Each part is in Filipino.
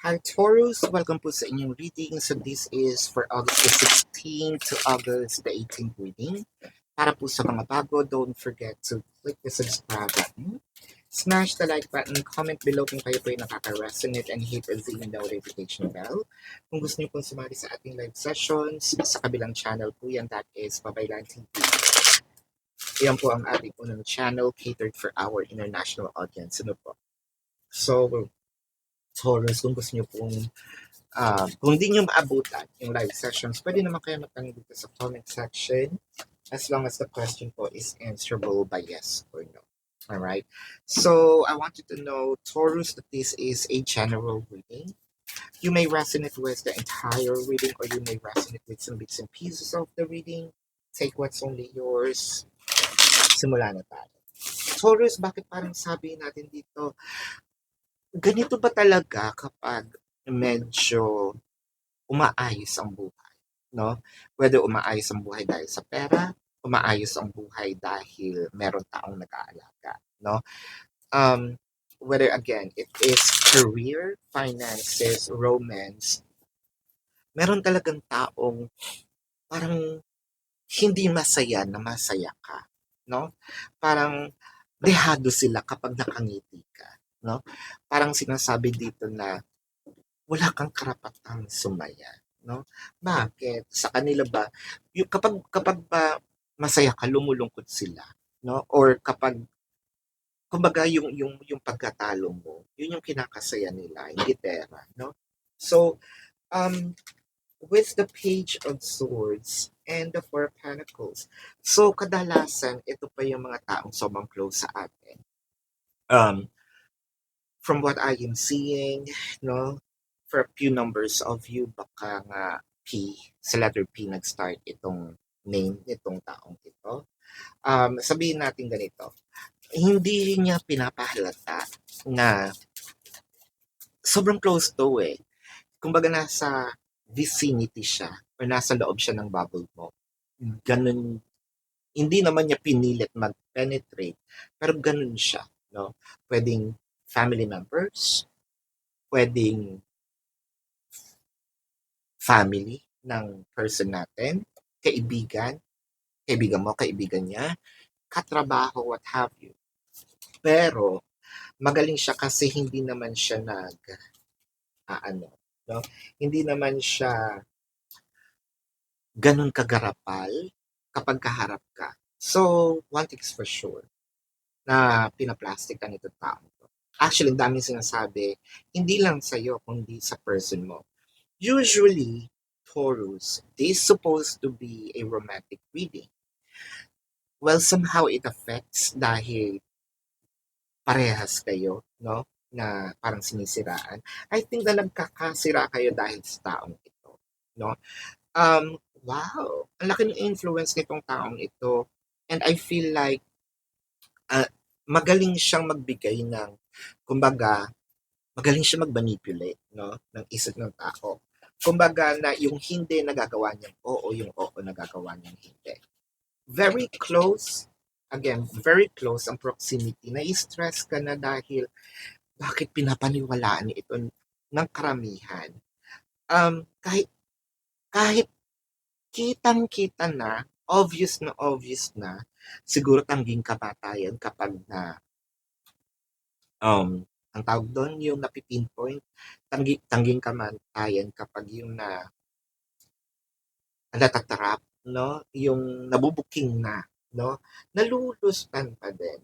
Hi Taurus, welcome po sa inyong reading. So this is for August the 16th to August the 18th reading. Para po sa mga bago, don't forget to click the subscribe button, smash the like button, comment below kung kayo po ay nakaka-resonate, and hit the notification bell. Kung gusto niyo pong sumali sa ating live sessions, sa kabilang channel po yan, that is Pabaylan TV. Yan po ang ating unang channel catered for our international audience. Ano po? So, Taurus, kung gusto niyo pong kung hindi nyo maabutan yung live sessions, pwede naman kayo magtanong dito sa comment section as long as the question po is answerable by yes or no. Alright? So, I want you to know, Taurus, that this is a general reading. You may resonate with the entire reading or you may resonate with some bits and pieces of the reading. Take what's only yours. Simula na tayo. Taurus, bakit parang sabi natin dito, ganito ba talaga kapag medyo umaayos ang buhay, no? Whether umaayos ang buhay dahil sa pera, umaayos ang buhay dahil meron taong nag-aalaga, no? Whether again, it is career, finances, romance, meron talagang taong parang hindi masaya na masaya ka, no? Parang dehado sila kapag nakangiti ka, no? Parang sinasabi dito na wala kang karapatang sumaya, no? Bakit? Sa kanila ba, yung kapag ba masaya ka, lumulungkot sila, no? Or kapag kumbaga yung pagkatalo mo, yun yung kinakasaya nila, yung gitera, no? So, um with the Page of Swords and the Four of Pentacles. So, kadalasan, ito pa yung mga taong sobrang close sa atin. From what I am seeing, no, for a few numbers of you, baka nga P, sa letter P nag-start itong name nitong taong ito. Sabihin natin ganito, hindi niya pinapahalata na sobrang close to eh. Kumbaga nasa vicinity siya or nasa loob siya ng bubble mo. Ganun, hindi naman niya pinilit mag-penetrate, pero ganun siya, no? Pwedeng family members, pwedeng family ng person natin, kaibigan, kaibigan mo, kaibigan niya, katrabaho, what have you. Pero, magaling siya kasi hindi naman siya no? Hindi naman siya ganun kagarapal kapag kaharap ka. So, one thing's for sure, na pinaplastic ka nito tao. Actually, ang daming sinasabi, hindi lang sa'yo, kundi sa person mo. Usually, Taurus, this is supposed to be a romantic reading. Well, somehow it affects dahil parehas kayo, no? Na parang sinisiraan. I think na nagkakasira kayo dahil sa taong ito, no? Wow, ang laki ng influence nitong taong ito. And I feel like magaling siyang magbigay ng, kumbaga, magaling siya mag-manipulate, no? Ng isip ng tao. Kumbaga na yung hindi nagagawa niyang oo, yung oo nagagawa niyang hindi. Very close, again, very close ang proximity. Na-stress ka na dahil bakit pinapaniwalaan niya ito ng karamihan. Kahit kitang-kita na, obvious na, siguro tangging kamatayan kapag na, ang tawag doon, yung napipinpoint, tangging kamatayan kapag yung natatrap, no? Yung nabubuking na, no? Nalulustan pa din.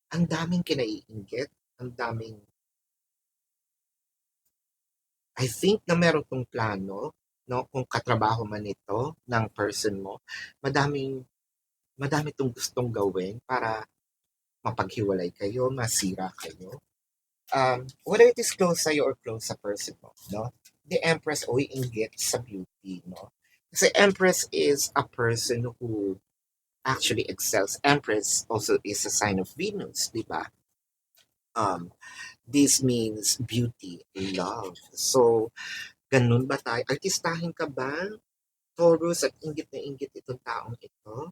Ang daming kinaiinggit, ang daming, I think na meron tong plano, no? Kung katrabaho man ito ng person mo, madami tong gustong gawin para mapaghiwalay kayo, masira kayo. Whether it is close sa'yo or close sa person mo, no? The Empress o inggit sa beauty, no? Kasi Empress is a person who actually excels. Empress also is a sign of Venus, di ba? This means beauty, love. So, ganun ba tayo? Artistahin ka ba? Taurus, at inggit na inggit itong taong ito?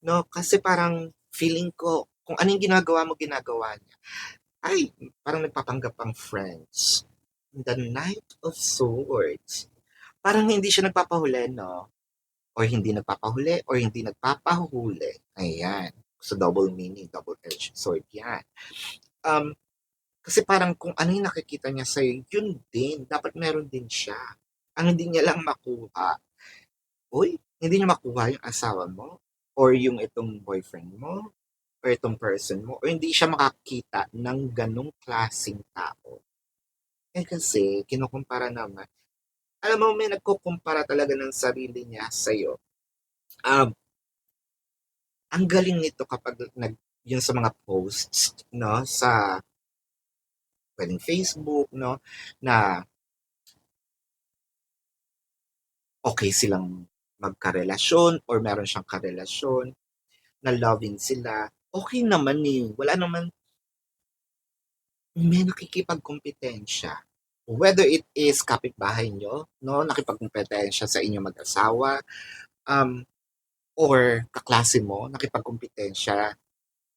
No, kasi parang feeling ko, kung anong ginagawa mo, ginagawa niya. Ay, parang nagpapanggap ang friends. The Knight of Swords. Parang hindi siya nagpapahuli, no? Or hindi nagpapahuli, or hindi nagpapahuli. Ayan. So, double meaning, double-edged sword yan. Um, Kasi parang kung ano yung nakikita niya sa'yo, yun din. Dapat meron din siya. Ang hindi niya lang makuha, uy, hindi niya makuha yung asawa mo, or yung itong boyfriend mo, or itong person mo, or hindi siya makakita ng ganong klaseng tao. Eh kasi, kinukumpara naman. Alam mo, may nagkukumpara talaga ng sarili niya sa'yo. Um, ang galing nito kapag yun sa mga posts, no, sa pwedeng Facebook, no, na okay silang magkarelasyon or meron siyang karelasyon, na loving sila, okay naman eh. Wala naman, may nakikipagkompetensya. Whether it is kapitbahay nyo, no, nakipagkompetensya sa inyong mag-asawa, um, or kaklase mo, nakipagkompetensya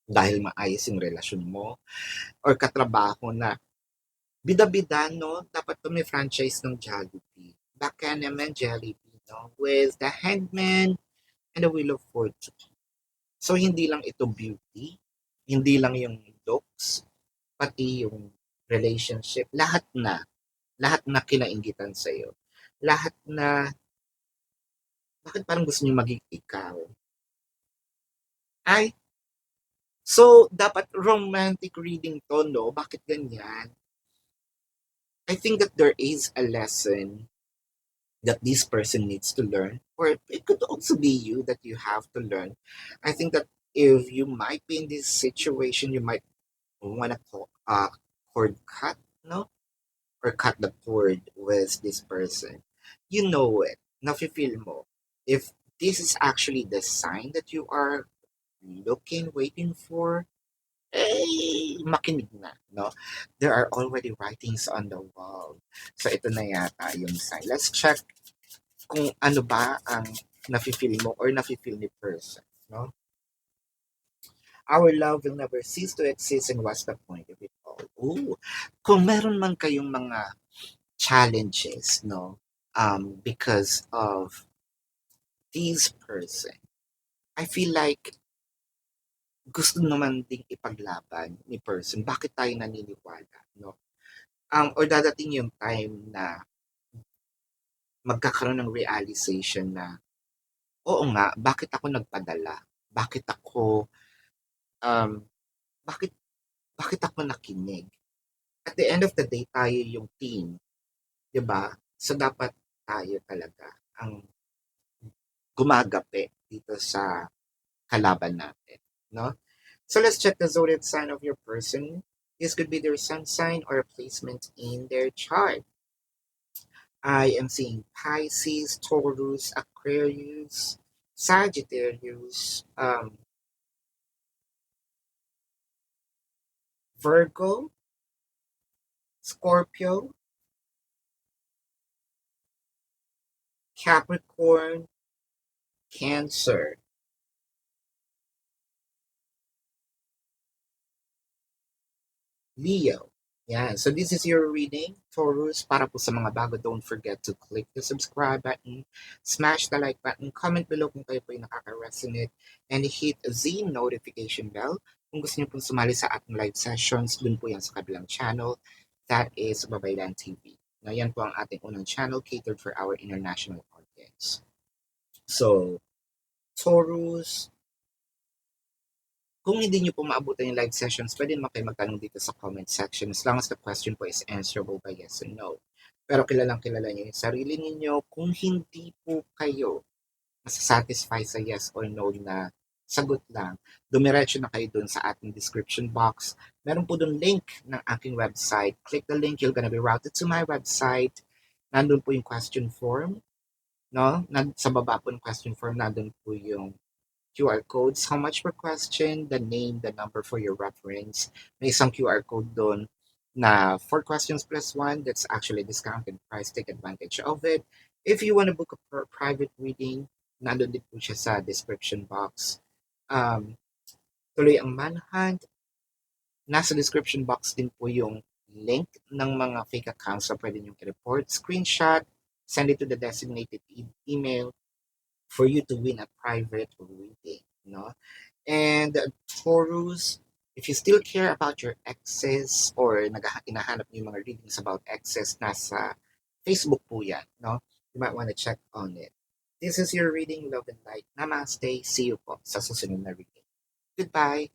dahil maayos yung relasyon mo, or katrabaho na bida-bida, no, dapat to may franchise ng Jollibee. Baka naman Jollibee, no, with the Handman and the Wheel of Fortune. So, hindi lang ito beauty, hindi lang yung looks, pati yung relationship, lahat na kinaingitan sa'yo. Lahat na, bakit parang gusto niyo maging ikaw? Ay, so, dapat romantic reading to, no? Bakit ganyan? I think that there is a lesson that this person needs to learn, or it could also be you that you have to learn. I think that if you might be in this situation, you might want to cord cut, no? Or cut the cord with this person. You know it. Nafe-feel mo. If this is actually the sign that you are looking, waiting for, eh, makinig na, no? There are already writings on the wall. So, ito na yata yung sign. Let's check kung ano ba ang nafe-feel mo or nafe-feel ni person, no? Our love will never cease to exist and what's the point of it all? Ooh, kung meron man kayong mga challenges, no? Because of this person, I feel like gusto naman ding ipaglaban ni person. Bakit tayo naniniwala, no? Or dadating yung time na magkakaroon ng realization na, oo nga, bakit ako nagpadala? Bakit ako, um, bakit, bakit ako nakinig? At the end of the day, tayo yung team, di ba? So, dapat tayo talaga ang gumagapi dito sa kalaban natin, no? So let's check the zodiac sign of your person. This could be their sun sign or a placement in their chart. I am seeing Pisces, Taurus, Aquarius, Sagittarius, Virgo, Scorpio, Capricorn, Cancer, Leo. Yeah, so this is your reading, Taurus. Para po sa mga bago, don't forget to click the subscribe button, smash the like button, comment below kung kayo po ay nakaka-resonate, and hit the notification bell. Kung gusto niyo pong sumali sa ating live sessions, dun po yan sa kabilang channel. That is Babaylan TV. Na yan po ang ating unang channel catered for our international audience. So, Taurus, kung hindi nyo po maabutan yung live sessions, pwede naman kayo magtanong dito sa comment section as long as the question po is answerable by yes or no. Pero kilalang kilala nyo yung sarili ninyo. Kung hindi po kayo masasatisfy sa yes or no na sagot lang, dumiretso na kayo dun sa ating description box. Meron po dun link ng aking website. Click the link, you're gonna be routed to my website. Nandun po yung question form. No? Sa baba po ng question form, nandun po yung QR codes, how much per question, the name, the number for your reference. May isang QR code doon na 4 questions plus 1, that's actually discounted price, take advantage of it. If you want to book a private reading, nandun din po siya sa description box. Tuloy ang manhunt, Nasa description box din po yung link ng mga fake accounts na pwede nyo i-report, screenshot, send it to the designated email for you to win a private reading. No? And Taurus, if you still care about your exes or inahanap niyo yung mga readings about exes, nasa Facebook po yan. No? You might want to check on it. This is your reading, Love and Light. Namaste. See you po sa susunod na reading. Goodbye.